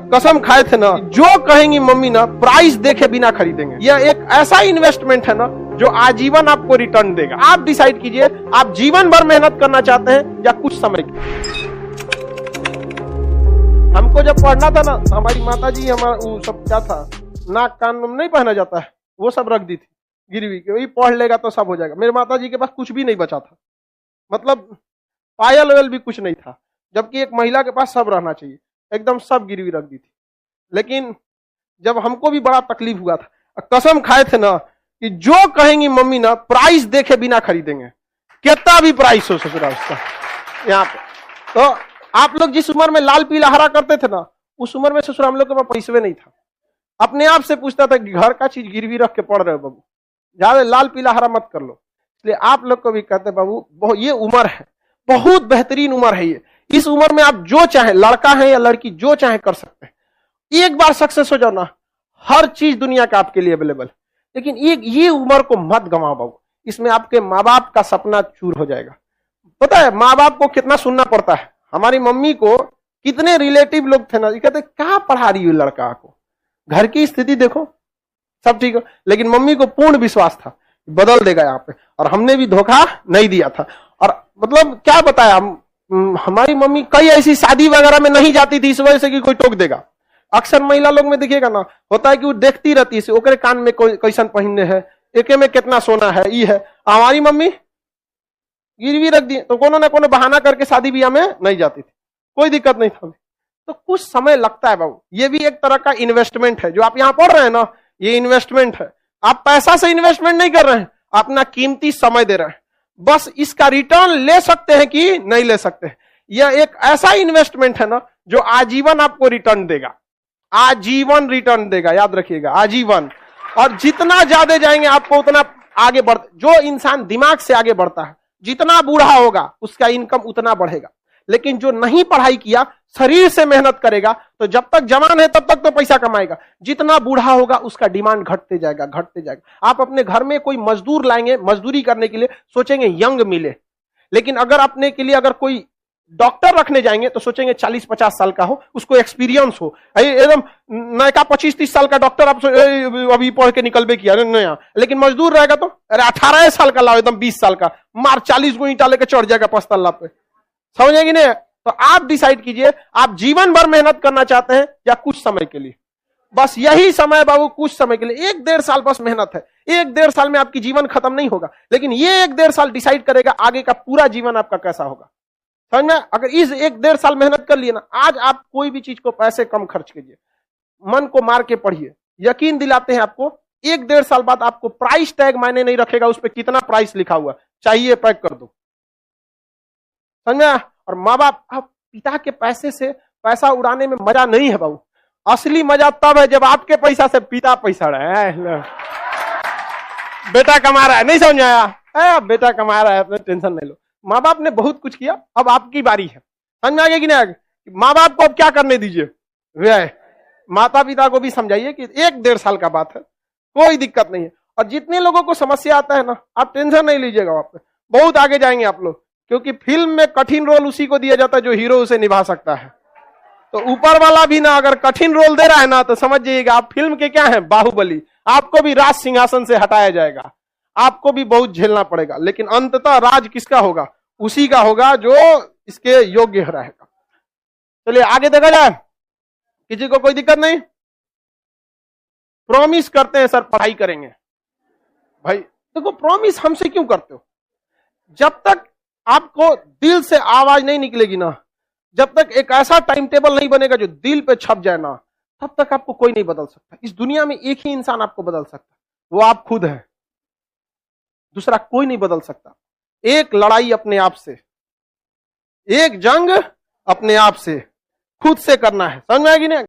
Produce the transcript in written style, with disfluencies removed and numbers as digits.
कसम खाए थे ना, जो कहेंगी मम्मी ना प्राइस देखे बिना खरीदेंगे। यह एक ऐसा इन्वेस्टमेंट है ना जो आजीवन आपको रिटर्न देगा। आप डिसाइड कीजिए, आप जीवन भर मेहनत करना चाहते हैं या कुछ समय की। हमको जब पढ़ना था ना, हमारी माता जी हमारा वो सब क्या था, नाक कान में नहीं पहना जाता है, वो सब रख दी थी गिरवी के, वही पढ़ लेगा तो सब हो जाएगा। मेरे माता जी के पास कुछ भी नहीं बचा था, मतलब पायल वायल भी कुछ नहीं था, जबकि एक महिला के पास सब रहना चाहिए, एकदम सब गिरवी रख दी थी। लेकिन जब हमको भी बड़ा तकलीफ हुआ था, कसम खाए थे ना कि जो कहेंगी मम्मी ना प्राइस देखे बिना खरीदेंगे, कितना भी प्राइस हो ससुरा उसका। यहाँ पे तो आप लोग जिस उम्र में लाल पीला हरा करते थे ना, उस उम्र में ससुरा हम लोग के पास पैसे नहीं था। अपने आप से पूछता था कि घर का चीज गिरवी रख के पढ़ रहे हो बाबू, ज्यादा लाल पीला हरा मत कर लो। इसलिए आप लोग को भी कहते बाबू ये उम्र है, बहुत बेहतरीन उम्र है ये। इस उम्र में आप जो चाहे, लड़का है या लड़की, जो चाहे कर सकते हैं। एक बार सक्सेस हो जाओ ना, हर चीज दुनिया का आपके लिए अवेलेबल। लेकिन ये उम्र को मत गंवाओ बाबू, इसमें आपके माँ बाप का सपना चूर हो जाएगा। पता है माँ बाप को कितना सुनना पड़ता है। हमारी मम्मी को कितने रिलेटिव लोग थे ना, कहते क्या पढ़ा रही है लड़का को, घर की स्थिति देखो सब ठीक हो। लेकिन मम्मी को पूर्ण विश्वास था बदल देगा यहाँ पे, और हमने भी धोखा नहीं दिया था। और मतलब क्या बताया, हमारी मम्मी कई ऐसी शादी वगैरह में नहीं जाती थी इस वजह से कि कोई टोक देगा। अक्सर महिला लोग में देखिएगा ना, होता है कि वो देखती रहती है ओकरे कान में कैसन पहनने है, एके में कितना सोना है, ये है। हमारी मम्मी गिरवी रख दी तो कोनो ना कोनो बहाना करके शादी ब्याह में नहीं जाती थी, कोई दिक्कत नहीं था। तो कुछ समय लगता है बाबू, ये भी एक तरह का इन्वेस्टमेंट है। जो आप यहाँ पढ़ रहे हैं ना, ये इन्वेस्टमेंट है। आप पैसा से इन्वेस्टमेंट नहीं कर रहे हैं, अपना कीमती समय दे रहे हैं। बस इसका रिटर्न ले सकते हैं कि नहीं ले सकते हैं। यह एक ऐसा इन्वेस्टमेंट है ना जो आजीवन आपको रिटर्न देगा, आजीवन रिटर्न देगा, याद रखिएगा, आजीवन। और जितना ज्यादा जाएंगे आपको उतना आगे बढ़, जो इंसान दिमाग से आगे बढ़ता है, जितना बूढ़ा होगा उसका इनकम उतना बढ़ेगा। लेकिन जो नहीं पढ़ाई किया, शरीर से मेहनत करेगा, तो जब तक जवान है तब तक तो पैसा कमाएगा। जितना बूढ़ा होगा उसका डिमांड घटते जाएगा, घटते जाएगा। आप अपने घर में कोई मजदूर लाएंगे, मजदूरी करने के लिए सोचेंगे यंग मिले। लेकिन अगर अपने के लिए अगर कोई डॉक्टर रखने जाएंगे तो सोचेंगे 40-50 साल का हो, उसको एक्सपीरियंस हो। एकदम नया 25-30 साल का डॉक्टर आप अभी पढ़ के निकलबे किया नया। लेकिन मजदूर रहेगा तो अरे 18 साल का लाओ, एकदम 20 साल का, मार 40 गो ईंटा लेके चढ़ जाएगा 5 तल्ला पे। समझेंगे नहीं? तो आप डिसाइड कीजिए, आप जीवन भर मेहनत करना चाहते हैं या कुछ समय के लिए। बस यही समय बाबू, कुछ समय के लिए, 1-1.5 साल बस मेहनत है। 1-1.5 साल में आपकी जीवन खत्म नहीं होगा, लेकिन ये 1-1.5 साल डिसाइड करेगा आगे का पूरा जीवन आपका कैसा होगा। समझ में? अगर इस 1-1.5 साल मेहनत कर लिए ना, आज आप कोई भी चीज को पैसे कम खर्च कीजिए, मन को मार के पढ़िए, यकीन दिलाते हैं आपको 1-1.5 साल बाद आपको प्राइस टैग मायने नहीं रखेगा, उस पर कितना प्राइस लिखा हुआ, चाहिए पैक कर दो। समझ में? और माँ बाप, आप पिता के पैसे से पैसा उड़ाने में मजा नहीं है बाबू। असली मजा तब है जब आपके पैसा से पिता पैसा रहा है, बेटा कमा रहा है। नहीं समझ आया? बेटा कमा रहा है, अपने टेंशन नहीं लो। माँ बाप ने बहुत कुछ किया, अब आपकी बारी है। समझ में आ गया कि नहीं? माँ बाप को अब क्या करने दीजिए, वे माता पिता को भी समझाइए कि 1-1.5 साल का बात है, कोई दिक्कत नहीं है। और जितने लोगों को समस्या आता है ना, आप टेंशन नहीं लीजिएगा, आप बहुत आगे जाएंगे आप लोग। क्योंकि फिल्म में कठिन रोल उसी को दिया जाता है जो हीरो उसे निभा सकता है। तो ऊपर वाला भी ना अगर कठिन रोल दे रहा है ना, तो समझ जाइएगा आप फिल्म के क्या है, बाहुबली। आपको भी राज सिंहासन से हटाया जाएगा, आपको भी बहुत झेलना पड़ेगा, लेकिन अंततः राज किसका होगा? उसी का होगा जो इसके योग्य रहेगा। चलिए आगे देखा जाए, किसी को कोई दिक्कत नहीं? प्रॉमिस करते हैं सर पढ़ाई करेंगे, भाई देखो प्रॉमिस हमसे क्यों करते हो? जब तक आपको दिल से आवाज नहीं निकलेगी ना, जब तक एक ऐसा टाइम टेबल नहीं बनेगा जो दिल पे छप जाए ना, तब तक आपको कोई नहीं बदल सकता। इस दुनिया में एक ही इंसान आपको बदल सकता है, वो आप खुद हैं, दूसरा कोई नहीं बदल सकता। एक लड़ाई अपने आप से, एक जंग अपने आप से, खुद से करना है। समझ में आएगी ना?